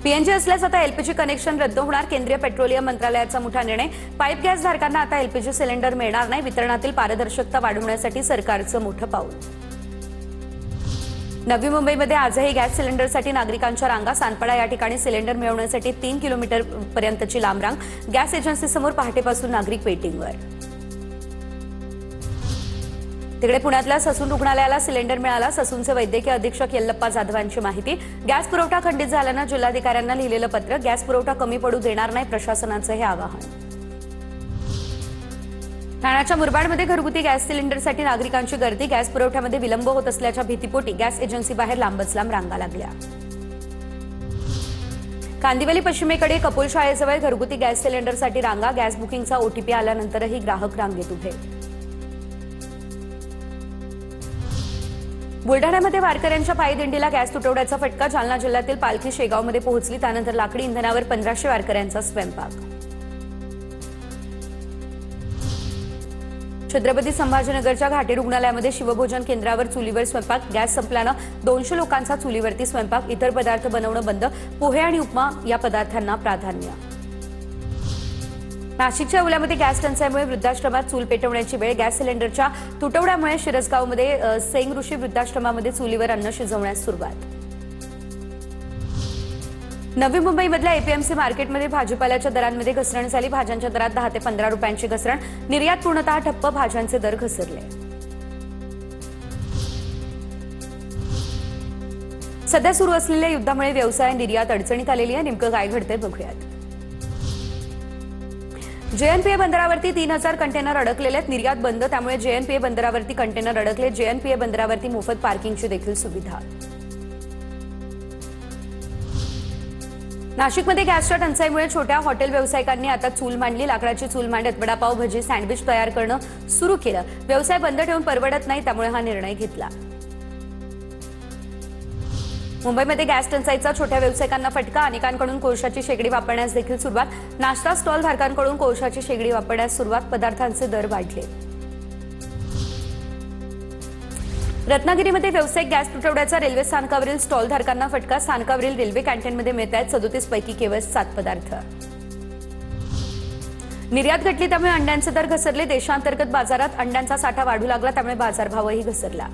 PNG असल्यास आता LPG connection रद्द होणार। केंद्रीय पेट्रोलियम मंत्रालयाचा मोठा निर्णय। पाईप गॅस धारकांना आता एलपीजी सिलेंडर मिळणार नाही। वितरणातील पारदर्शकता वाढवण्यासाठी सरकारचं मोठं पाऊल। नवी मुंबईमध्ये आजही गॅस सिलेंडरसाठी नागरिकांच्या रांगा। सानपाडा या ठिकाणी सिलेंडर मिळवण्यासाठी 3 किलोमीटर पर्यंतची लांब रांग। गॅस एजन्सीसमोर पहाटेपासून नागरिक वेटिंगवर। तिकडे पुण्यातल्या ससून रुग्णालयाला सिलेंडर मिळाला। ससूनचे वैद्यकीय अधीक्षक यल्लप्पा जाधवांची माहिती। गॅस पुरवठा खंडित झाल्यानं जिल्हाधिकाऱ्यांना लिहिलेलं पत्र। गॅस पुरवठा कमी पडू देणार नाही, प्रशासनाचं हे आवाहन। ठाण्याच्या मुरबाडमध्ये घरगुती गॅस सिलेंडरसाठी नागरिकांची गर्दी। गॅस पुरवठ्यामध्ये विलंब होत असल्याच्या भीतीपोटी गॅस एजन्सी बाहेर लांबच लांब रांगा लागल्या। कांदिवली पश्चिमेकडे कपूल शाळेजवळ घरगुती गॅस सिलेंडरसाठी रांगा। गॅस बुकिंगचा ओटीपी आल्यानंतरही ग्राहक रांगेत उभे। बुलढाण्यामध्ये वारकऱ्यांच्या पायी दिंडीला गॅस तुटवड्याचा फटका। जालना जिल्ह्यातील पालखी शेगावमध्ये पोहोचली, त्यानंतर लाकडी इंधनावर 1500 वारकऱ्यांचा स्वयंपाक। छत्रपती संभाजीनगरच्या घाटी रुग्णालयामध्ये शिवभोजन केंद्रावर चुलीवर स्वयंपाक। गॅस संपल्यानं 200 लोकांचा चुलीवरती स्वयंपाक। इतर पदार्थ बनवणं बंद। पोहे आणि उपमा या पदार्थांना प्राधान्य। नाशिकच्या औल्यामध्ये गॅस टंचाईमुळे वृद्धाश्रमात चूल पेटवण्याची वेळ। गॅस सिलेंडरच्या तुटवड्यामुळे शिरसगावमध्ये सेंग ऋषी वृद्धाश्रमामध्ये चुलीवर अन्न शिजवण्यास सुरुवात। नवी मुंबईमधल्या एपीएमसी मार्केटमध्ये भाजीपाल्याच्या दरांमध्ये घसरण झाली। भाज्यांच्या दरात 10 ते 15 रुपयांची घसरण। निर्यात पूर्णतः ठप्प। भाज्यांचे दर घसरले। सध्या सुरू असलेल्या युद्धामुळे व्यवसाय निर्यात अडचणीत आलेली आहे। नेमकं काय घडतंय बघूयात। जेएनपीए बंदरावरती 3000 कंटेनर अडकलेले आहेत। निर्यात बंद, त्यामुळे जेएनपीए बंदरावरती कंटेनर अडकले। जेएनपीए बंदरावरती मोफत पार्किंगची देखील सुविधा। नाशिकमध्ये गॅसच्या टंचाईमुळे छोट्या हॉटेल व्यावसायिकांनी आता चूल मांडली। लाकडाची चूल मांडत वडापाव, भजी, सँडविच तयार करणं सुरू केलं। व्यवसाय बंद ठेवून परवडत नाही, त्यामुळे हा निर्णय घेतला। मुंबईमध्ये गॅस टंचाईचा छोट्या व्यावसायिकांना फटका। अनेकांकडून कोळशाची शेगडी वापरण्यास देखील सुरुवात। नाश्ता स्टॉल धारकांकडून कोळशाची शेगडी वापरण्यास सुरुवात। पदार्थांचे दर वाढले। रत्नागिरीमध्ये व्यावसायिक गॅस तुटवड्याचा रेल्वे स्थानकावरील स्टॉल धारकांना फटका। स्थानकावरील रेल्वे कॅन्टीनमध्ये मिळत आहेत 37 पैकी केवळ 7 पदार्थ। निर्यात घटली, त्यामुळे अंड्यांचे दर घसरले। देशांतर्गत बाजारात अंड्यांचा साठा वाढू लागला, त्यामुळे बाजारभावही घसरला।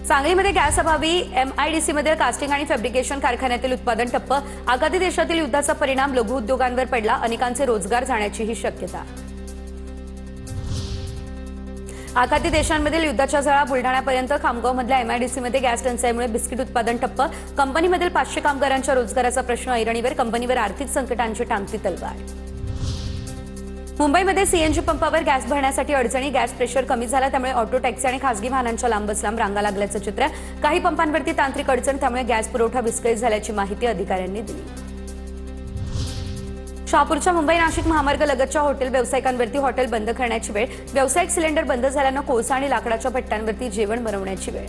सांगलीमध्ये गॅस अभावी एमआयडीसीमध्ये कास्टिंग आणि फॅब्रिकेशन कारखान्यातील उत्पादन ठप्प। आखाती देशातील युद्धाचा परिणाम लघु उद्योगांवर पडला। अनेकांचे रोजगार जाण्याचीही शक्यता। आखाती देशांमधील युद्धाच्या झळा बुलढाण्यापर्यंत। खामगावमधल्या एमआयडीसीमध्ये गॅस टंचाईमुळे बिस्किट उत्पादन ठप्प। कंपनीमधील 500 कामगारांच्या रोजगाराचा प्रश्न ऐरणीवर। कंपनीवर आर्थिक संकटांची टांगती तलवार। मुंबईमध्ये सीएनजी पंपावर गॅस भरण्यासाठी अडचणी। गॅस प्रेशर कमी झाला, त्यामुळे ऑटो टॅक्सी आणि खासगी वाहनांच्या लांबच लांब रांगा लागल्याचं चित्र। काही पंपांवरती तांत्रिक अडचण, त्यामुळे गॅस पुरवठा विस्कळीत झाल्याची माहिती अधिकाऱ्यांनी दिली। शहापूरच्या मुंबई नाशिक महामार्ग लगतच्या हॉटेल व्यावसायिकांवरती हॉटेल बंद करण्याची वेळ। व्यावसायिक सिलेंडर बंद झाल्यानं कोळसा आणि लाकडाच्या भट्ट्यांवरती जेवण बनवण्याची वेळ।